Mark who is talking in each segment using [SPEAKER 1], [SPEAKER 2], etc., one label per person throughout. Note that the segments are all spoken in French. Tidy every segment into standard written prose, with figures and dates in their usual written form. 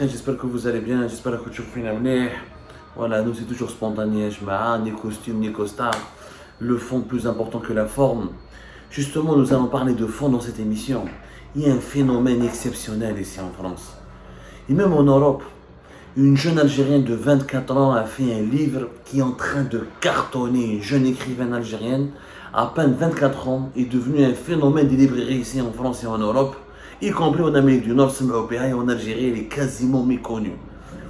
[SPEAKER 1] J'espère que vous allez bien, j'espère que tu fais bien. Voilà, nous c'est toujours spontané, ni costume, ni costard. Le fond plus important que la forme. Justement, nous allons parler de fond dans cette émission. Il y a un phénomène exceptionnel ici en France. Et même en Europe, une jeune Algérienne de 24 ans a fait un livre qui est en train de cartonner. Une jeune écrivaine algérienne, à peine 24 ans, est devenue un phénomène des librairies ici en France et en Europe, y compris en Amérique du Nord, et en Algérie, elle est quasiment méconnue.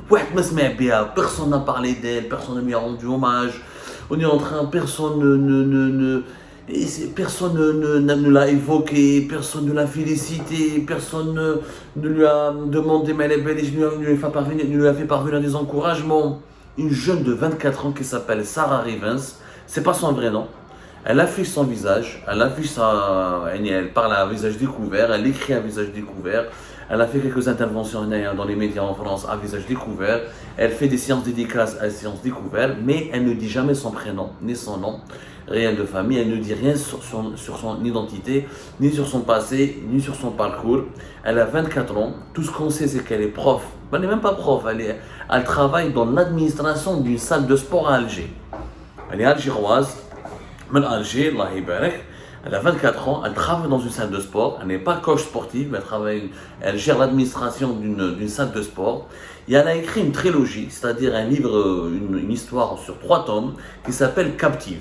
[SPEAKER 1] Personne n'a parlé d'elle, personne ne lui a rendu hommage. On est en train, personne ne l'a évoqué, personne ne l'a félicité, personne ne lui a demandé mais elle est belle et ne lui a fait parvenir des encouragements. Une jeune de 24 ans qui s'appelle Sarah Rivens, c'est pas son vrai nom. Elle affiche son visage, elle parle à un visage découvert, elle écrit à visage découvert, elle a fait quelques interventions dans les médias en France à visage découvert, elle fait des séances dédicaces à séances découvertes, mais elle ne dit jamais son prénom, ni son nom, rien de famille, elle ne dit rien sur son identité, ni sur son passé, ni sur son parcours. Elle a 24 ans, tout ce qu'on sait c'est qu'elle est prof, elle n'est même pas prof, elle travaille dans l'administration d'une salle de sport à Alger. Elle est algéroise. Alger, Allah Ibarak, elle a 24 ans, elle travaille dans une salle de sport, elle n'est pas coach sportive, mais elle gère l'administration d'une salle de sport. Et elle a écrit une trilogie, c'est-à-dire un livre, une histoire sur 3 tomes, qui s'appelle Captive.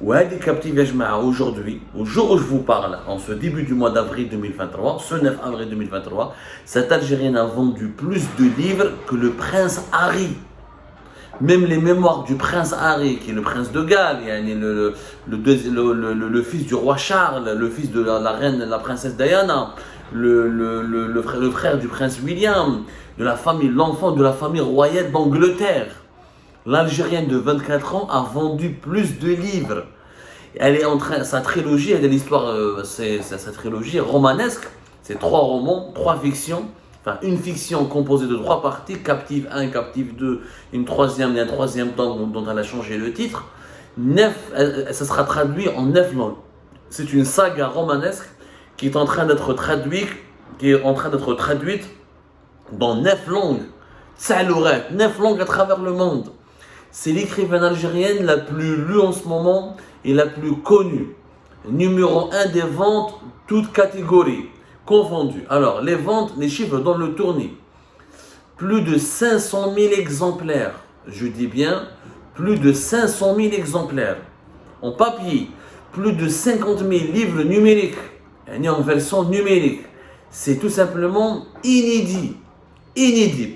[SPEAKER 1] Où elle est captive aujourd'hui, au jour où je vous parle, en ce début du mois d'avril 2023, ce 9 avril 2023, cette Algérienne a vendu plus de livres que le prince Harry. Même les mémoires du prince Harry, qui est le prince de Galles, le fils du roi Charles, le fils de la reine, la princesse Diana, le frère du prince William, l'enfant de la famille royale d'Angleterre. L'Algérienne de 24 ans a vendu plus de livres. Sa trilogie, elle est l'histoire, sa trilogie romanesque, c'est 3 romans, 3 fictions. Enfin, une fiction composée de 3 parties, Captive 1, Captive 2, un troisième tome dont elle a changé le titre. Ça sera traduit en 9 langues. C'est une saga romanesque qui est en train d'être traduite, dans 9 langues. 9 langues à travers le monde. C'est l'écrivaine algérienne la plus lue en ce moment et la plus connue. Numéro 1 des ventes, toutes catégories confondues. Alors, les ventes, les chiffres dans le tournis. Plus de 500 000 exemplaires. Je dis bien, plus de 500 000 exemplaires. En papier, plus de 50 000 livres numériques. En version numérique. C'est tout simplement inédit.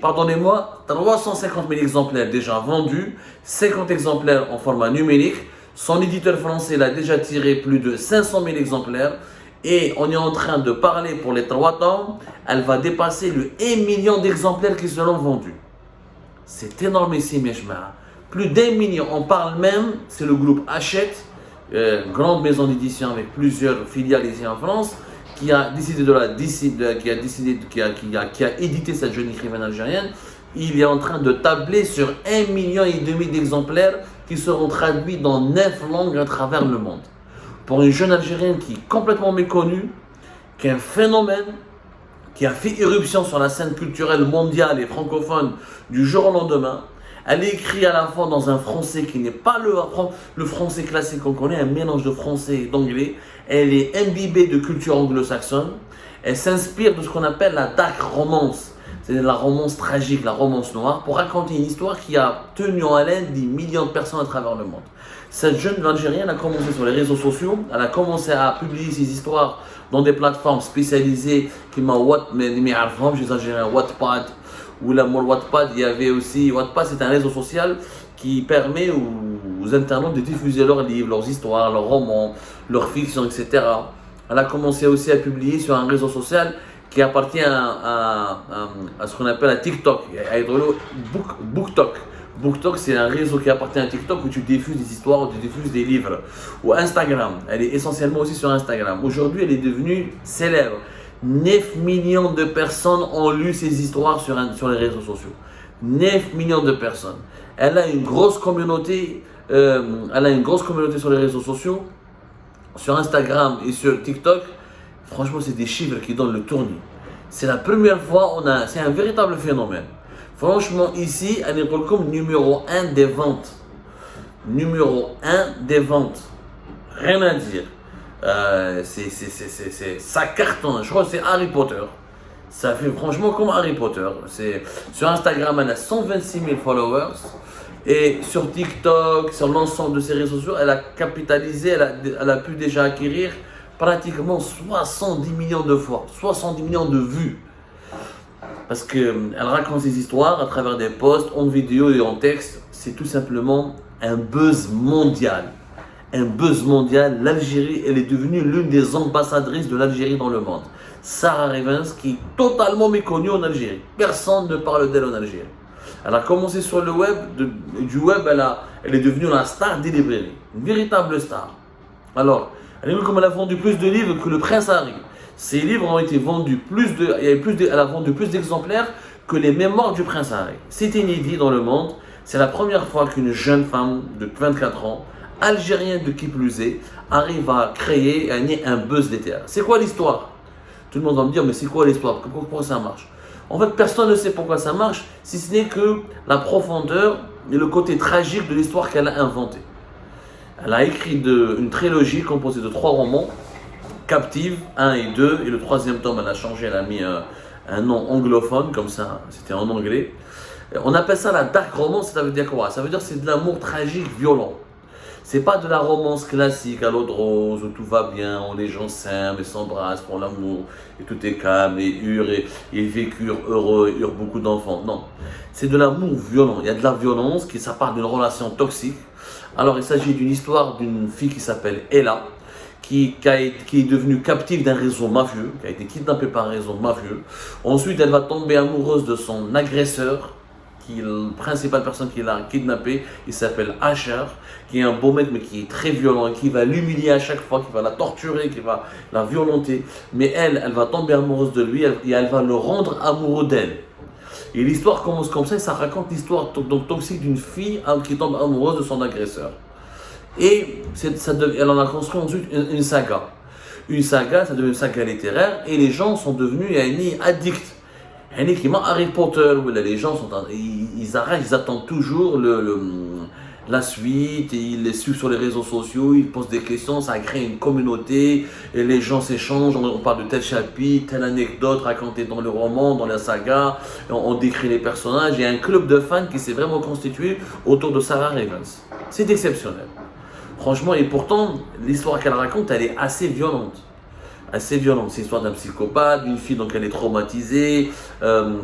[SPEAKER 1] Pardonnez-moi, 350 000 exemplaires déjà vendus, 50 exemplaires en format numérique. Son éditeur français l'a déjà tiré plus de 500 000 exemplaires. Et on est en train de parler pour les 3 tomes, elle va dépasser le 1 million d'exemplaires qui seront vendus. C'est énorme ici, mes chemins. Plus d'1 million, on parle même, c'est le groupe Hachette, grande maison d'édition avec plusieurs filiales ici en France, qui a édité cette jeune écrivaine algérienne. Il est en train de tabler sur 1,5 million d'exemplaires qui seront traduits dans 9 langues à travers le monde. Pour une jeune Algérienne qui est complètement méconnue, qui est un phénomène, qui a fait irruption sur la scène culturelle mondiale et francophone du jour au lendemain. Elle écrit à la fois dans un français qui n'est pas le français classique qu'on connaît, un mélange de français et d'anglais. Elle est imbibée de culture anglo-saxonne. Elle s'inspire de ce qu'on appelle la dark romance, c'est-à-dire la romance tragique, la romance noire, pour raconter une histoire qui a tenu en haleine des millions de personnes à travers le monde. Cette jeune Algérienne a commencé sur les réseaux sociaux, elle a commencé à publier ses histoires dans des plateformes spécialisées qui Wattpad, ou la Wattpad, il y avait aussi Wattpad, c'est un réseau social qui permet aux internautes de diffuser leurs livres, leurs histoires, leurs romans, leurs fictions, etc. Elle a commencé aussi à publier sur un réseau social qui appartient à ce qu'on appelle un TikTok, BookTok. BookTok, c'est un réseau qui appartient à TikTok où tu diffuses des histoires, où tu diffuses des livres. Ou Instagram, elle est essentiellement aussi sur Instagram. Aujourd'hui, elle est devenue célèbre. 9 millions de personnes ont lu ses histoires sur les réseaux sociaux. 9 millions de personnes. Elle a une grosse communauté sur les réseaux sociaux, sur Instagram et sur TikTok. Franchement, c'est des chiffres qui donnent le tournis. C'est la première fois, c'est un véritable phénomène. Franchement, ici, elle est comme numéro 1 des ventes. Numéro 1 des ventes. Rien à dire. Ça cartonne. Je crois que c'est Harry Potter. Ça fait franchement comme Harry Potter. Sur Instagram, elle a 126 000 followers. Et sur TikTok, sur l'ensemble de ses réseaux sociaux, elle a capitalisé, elle a pu déjà acquérir pratiquement 70 millions de fois, 70 millions de vues. Parce qu'elle raconte ses histoires à travers des posts, en vidéo et en texte. C'est tout simplement un buzz mondial. Un buzz mondial. L'Algérie, elle est devenue l'une des ambassadrices de l'Algérie dans le monde. Sarah Revens, qui est totalement méconnue en Algérie. Personne ne parle d'elle en Algérie. Elle a commencé sur le web, du web, elle est devenue la star des librairies. Une véritable star. Alors, elle a vendu plus de livres que le prince Harry. Ses livres ont été vendus elle a vendu plus d'exemplaires que les mémoires du prince Harry. C'est inédit dans le monde. C'est la première fois qu'une jeune femme de 24 ans, algérienne de qui plus est, arrive à créer un buzz littéraire. C'est quoi l'histoire? Tout le monde va me dire, mais c'est quoi l'histoire? Pourquoi ça marche? En fait, personne ne sait pourquoi ça marche, si ce n'est que la profondeur et le côté tragique de l'histoire qu'elle a inventée. Elle a écrit une trilogie composée de 3 romans, Captive 1 et 2, et le 3e tome, elle a changé, elle a mis un nom anglophone, comme ça, c'était en anglais. On appelle ça la dark romance, ça veut dire quoi? Ça veut dire que c'est de l'amour tragique, violent. C'est pas de la romance classique à l'eau de rose où tout va bien, où les gens s'aiment et s'embrassent pour l'amour et tout est calme et ils vécurent heureux et eurent beaucoup d'enfants. Non, c'est de l'amour violent. Il y a de la violence, ça parle d'une relation toxique. Alors il s'agit d'une histoire d'une fille qui s'appelle Ella, qui est devenue captive d'un réseau mafieux, qui a été kidnappée par un réseau mafieux. Ensuite, elle va tomber amoureuse de son agresseur, qui est la principale personne qui l'a kidnappé. Il s'appelle Asher, qui est un beau mec mais qui est très violent, qui va l'humilier à chaque fois, qui va la torturer, qui va la violenter. Mais elle va tomber amoureuse de lui et elle va le rendre amoureux d'elle. Et l'histoire commence comme ça et ça raconte l'histoire toxique d'une fille qui tombe amoureuse de son agresseur. Et elle en a construit ensuite une saga. Une saga, ça devient une saga littéraire et les gens sont devenus addicts. Qui m'a Harry Potter, où les gens ils attendent toujours la suite, et ils les suivent sur les réseaux sociaux, ils posent des questions, ça crée une communauté, et les gens s'échangent, on parle de tel chapitre, telle anecdote racontée dans le roman, dans la saga, on décrit les personnages, il y a un club de fans qui s'est vraiment constitué autour de Sarah Revens. C'est exceptionnel. Franchement, et pourtant, l'histoire qu'elle raconte, elle est assez violente. C'est l'histoire d'un psychopathe, d'une fille donc elle est traumatisée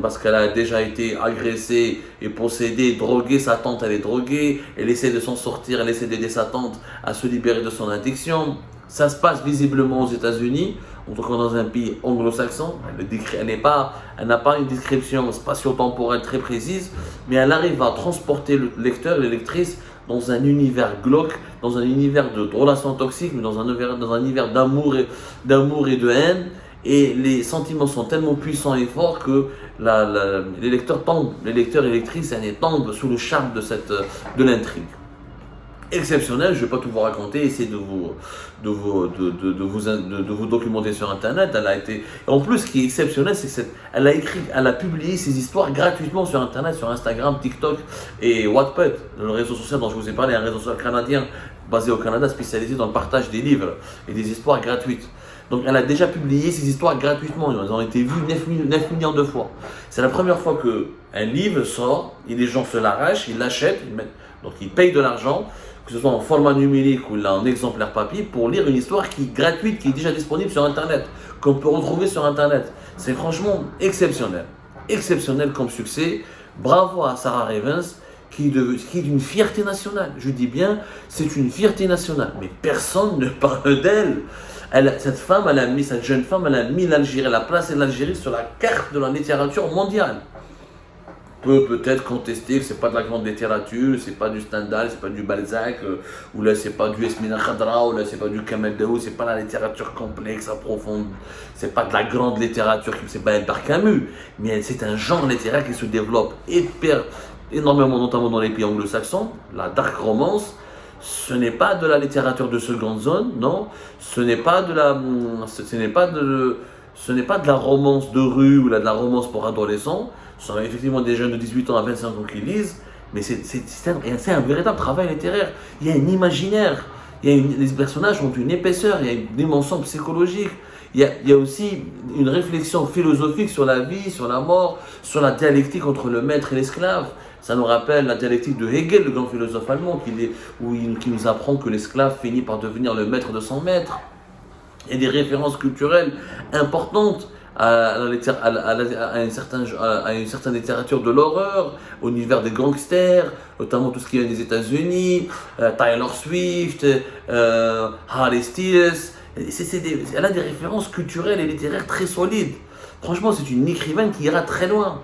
[SPEAKER 1] parce qu'elle a déjà été agressée et possédée, droguée, sa tante elle est droguée, elle essaie de s'en sortir, elle essaie d'aider sa tante à se libérer de son addiction. Ça se passe visiblement aux États-Unis, en tout cas dans un pays anglo-saxon. Elle n'a pas une description spatio-temporelle très précise, mais elle arrive à transporter le lecteur et les lectrices dans un univers glauque, dans un univers de relations toxiques, mais dans un univers d'amour et de haine. Et les sentiments sont tellement puissants et forts que les lecteurs et lectrices tombent sous le charme de l'intrigue. Exceptionnel, je ne vais pas tout vous raconter, essayez de vous documenter sur internet. En plus, ce qui est exceptionnel, c'est qu'elle a publié ses histoires gratuitement sur internet, sur Instagram, TikTok et Wattpad, le réseau social dont je vous ai parlé, un réseau social canadien basé au Canada, spécialisé dans le partage des livres et des histoires gratuites. Donc elle a déjà publié ses histoires gratuitement, elles ont été vues 9 millions de fois. C'est la première fois qu'un livre sort, et les gens se l'arrachent, ils l'achètent, donc ils payent de l'argent, que ce soit en format numérique ou en exemplaire papier, pour lire une histoire qui est gratuite, qui est déjà disponible sur Internet, qu'on peut retrouver sur Internet. C'est franchement exceptionnel. Exceptionnel comme succès. Bravo à Sarah Revens, qui est d'une fierté nationale. Je dis bien, c'est une fierté nationale. Mais personne ne parle d'elle. Cette jeune femme, elle a mis l'Algérie, elle a placé l'Algérie sur la carte de la littérature mondiale. Peut-être contester que c'est pas de la grande littérature, c'est pas du Stendhal, c'est pas du Balzac, ou là c'est pas du Esmina Khadra, ou là c'est pas du Kamel Daoud, c'est pas la littérature complexe, profonde, c'est pas de la grande littérature, c'est pas par Camus, mais c'est un genre littéraire qui se développe énormément, notamment dans les pays anglo-saxons. La dark romance, ce n'est pas de la littérature de seconde zone, non, ce n'est pas de Ce n'est pas de la romance de rue ou de la romance pour adolescents. Ce sont effectivement des jeunes de 18 ans à 25 ans qui lisent, mais c'est un véritable travail littéraire. Il y a un imaginaire, les personnages ont une épaisseur, il y a une dimension psychologique. Il y a aussi une réflexion philosophique sur la vie, sur la mort, sur la dialectique entre le maître et l'esclave. Ça nous rappelle la dialectique de Hegel, le grand philosophe allemand, qui nous apprend que l'esclave finit par devenir le maître de son maître. Il y a des références culturelles importantes à une certaine littérature de l'horreur, au univers des gangsters, notamment tout ce qui vient des États-Unis, Taylor Swift, Harry Styles. Elle a des références culturelles et littéraires très solides. Franchement, c'est une écrivaine qui ira très loin.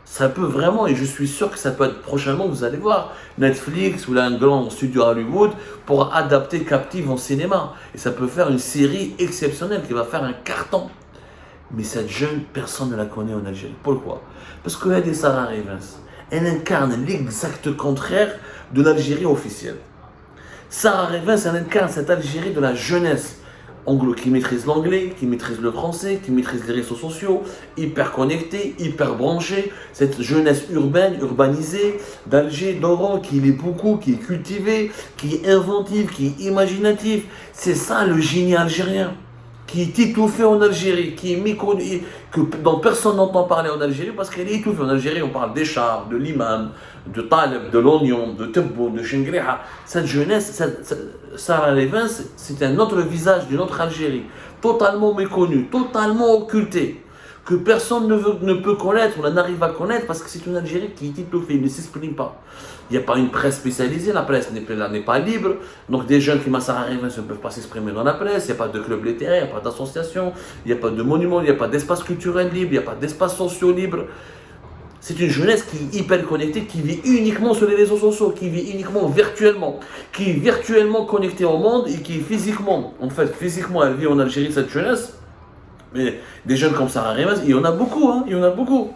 [SPEAKER 1] Ça peut vraiment, et je suis sûr que ça peut être prochainement, vous allez voir, Netflix ou un grand studio Hollywood pour adapter Captive en cinéma. Et ça peut faire une série exceptionnelle qui va faire un carton. Mais cette jeune, personne ne la connaît en Algérie. Pourquoi? Parce qu'elle est Sarah Rivens. Elle incarne l'exact contraire de l'Algérie officielle. Sarah Rivens, elle incarne cette Algérie de la jeunesse qui maîtrise l'anglais, qui maîtrise le français, qui maîtrise les réseaux sociaux, hyper connectée, hyper branchée, cette jeunesse urbaine, urbanisée, d'Alger, d'Oran, qui est beaucoup, qui est cultivée, qui est inventive, qui est imaginative. C'est ça le génie algérien, qui est étouffé en Algérie, qui est méconnu, dont personne n'entend parler en Algérie parce qu'elle est étouffée. En Algérie, on parle des chars, de l'imam, de Taleb, de l'oignon, de Tebbo, de Chengriha. Cette jeunesse, Sarah Rivens, c'est un autre visage d'une autre Algérie, totalement méconnue, totalement occultée, que personne ne peut connaître, ou n'arrive à connaître parce que c'est une Algérie qui est étouffée, ne s'exprime pas. Il n'y a pas une presse spécialisée, la presse n'est pas libre, donc des jeunes qui m'ont Sarah Rivens ne peuvent pas s'exprimer dans la presse, il n'y a pas de club littéraire, il n'y a pas d'association, il n'y a pas de monument, il n'y a pas d'espace culturel libre, il n'y a pas d'espace sociaux libre. C'est une jeunesse qui est hyper connectée, qui vit uniquement sur les réseaux sociaux, qui vit uniquement virtuellement, qui est virtuellement connectée au monde et qui est physiquement, elle vit en Algérie, cette jeunesse. Mais des jeunes comme Sarah Rivens, il y en a beaucoup, il y en a beaucoup.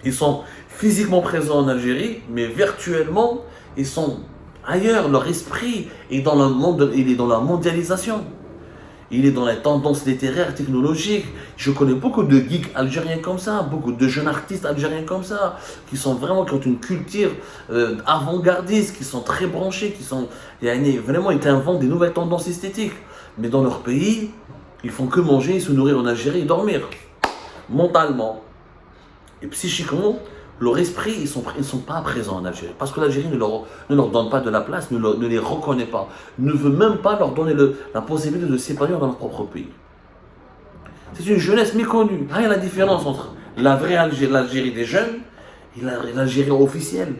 [SPEAKER 1] Ils sont physiquement présents en Algérie, mais virtuellement, ils sont ailleurs. Leur esprit est dans le monde, il est dans la mondialisation. Il est dans les tendances littéraires, technologiques. Je connais beaucoup de geeks algériens comme ça, beaucoup de jeunes artistes algériens comme ça, qui ont une culture avant-gardiste, qui sont très branchés, vraiment, ils inventent des nouvelles tendances esthétiques. Mais dans leur pays, ils font que manger, se nourrir en Algérie et dormir. Mentalement et psychiquement, leur esprit, ils sont pas présents en Algérie. Parce que l'Algérie ne leur donne pas de la place, ne les reconnaît pas, ne veut même pas leur donner la possibilité de s'épanouir dans leur propre pays. C'est une jeunesse méconnue. Il y a la différence entre la vraie Algérie, l'Algérie des jeunes, et l'Algérie officielle.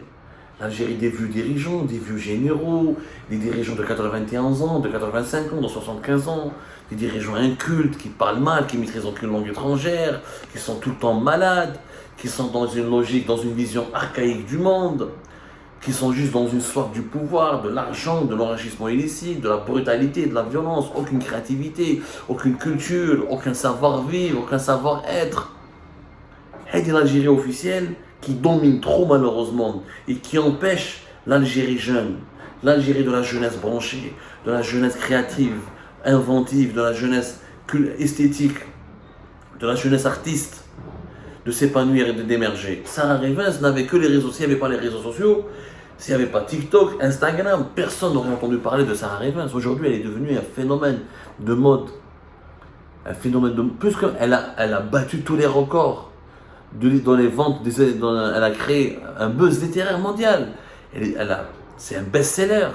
[SPEAKER 1] L'Algérie des vieux dirigeants, des vieux généraux, des dirigeants de 91 ans, de 85 ans, de 75 ans, des dirigeants incultes qui parlent mal, qui maîtrisent aucune langue étrangère, qui sont tout le temps malades, qui sont dans une logique, dans une vision archaïque du monde, qui sont juste dans une soif du pouvoir, de l'argent, de l'enrichissement illicite, de la brutalité, de la violence, aucune créativité, aucune culture, aucun savoir-vivre, aucun savoir-être. Et l'Algérie officielle qui domine trop malheureusement et qui empêche l'Algérie jeune, l'Algérie de la jeunesse branchée, de la jeunesse créative, inventive, de la jeunesse esthétique, de la jeunesse artiste, de s'épanouir et d'émerger. Sarah Rivens n'avait que les réseaux. S'il n'y avait pas les réseaux sociaux, s'il n'y avait pas TikTok, Instagram, personne n'aurait entendu parler de Sarah Rivens. Aujourd'hui, elle est devenue un phénomène de mode. Un phénomène de mode. Puisqu'elle a battu tous les records dans les ventes, elle a créé un buzz littéraire mondial. C'est un best-seller.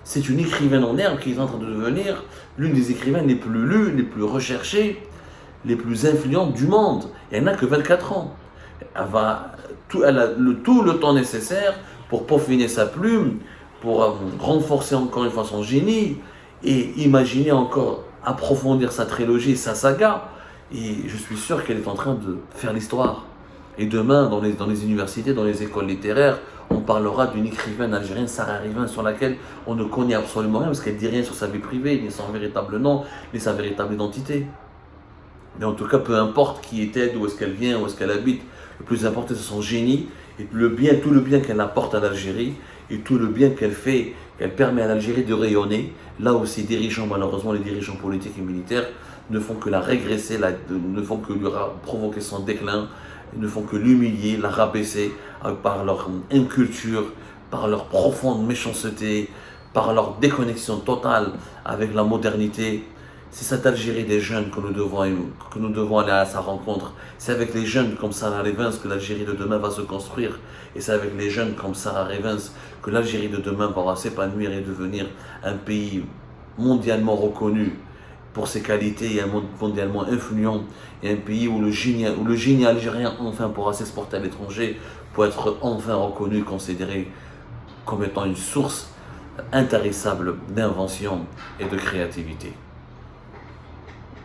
[SPEAKER 1] C'est une écrivaine en herbe qui est en train de devenir l'une des écrivaines les plus lues, les plus recherchées, les plus influentes du monde. Et elle n'a que 24 ans. Elle a tout le temps nécessaire pour peaufiner sa plume, pour renforcer encore une fois son génie et imaginer encore approfondir sa trilogie, sa saga. Et je suis sûr qu'elle est en train de faire l'histoire. Et demain, dans les universités, dans les écoles littéraires, on parlera d'une écrivaine algérienne, Sarah Rivens, sur laquelle on ne connaît absolument rien, parce qu'elle ne dit rien sur sa vie privée, ni son véritable nom, ni sa véritable identité. Mais en tout cas, peu importe qui est-elle, d'où est-ce qu'elle vient, où est-ce qu'elle habite, le plus important c'est son génie, et tout le bien qu'elle apporte à l'Algérie, et tout le bien qu'elle fait, qu'elle permet à l'Algérie de rayonner, là où ses dirigeants, malheureusement les dirigeants politiques et militaires, ne font que la régresser, ne font que lui provoquer son déclin, ne font que l'humilier, la rabaisser par leur inculture, par leur profonde méchanceté, par leur déconnexion totale avec la modernité. C'est cette Algérie des jeunes que nous devons aller à sa rencontre. C'est avec les jeunes comme Sarah Revens que l'Algérie de demain va se construire. Et c'est avec les jeunes comme Sarah Revens que l'Algérie de demain va s'épanouir et devenir un pays mondialement reconnu pour ses qualités et mondialement influent. Et un pays où le génie algérien enfin pourra s'exporter à l'étranger pour être enfin reconnu, considéré comme étant une source intarissable d'invention et de créativité.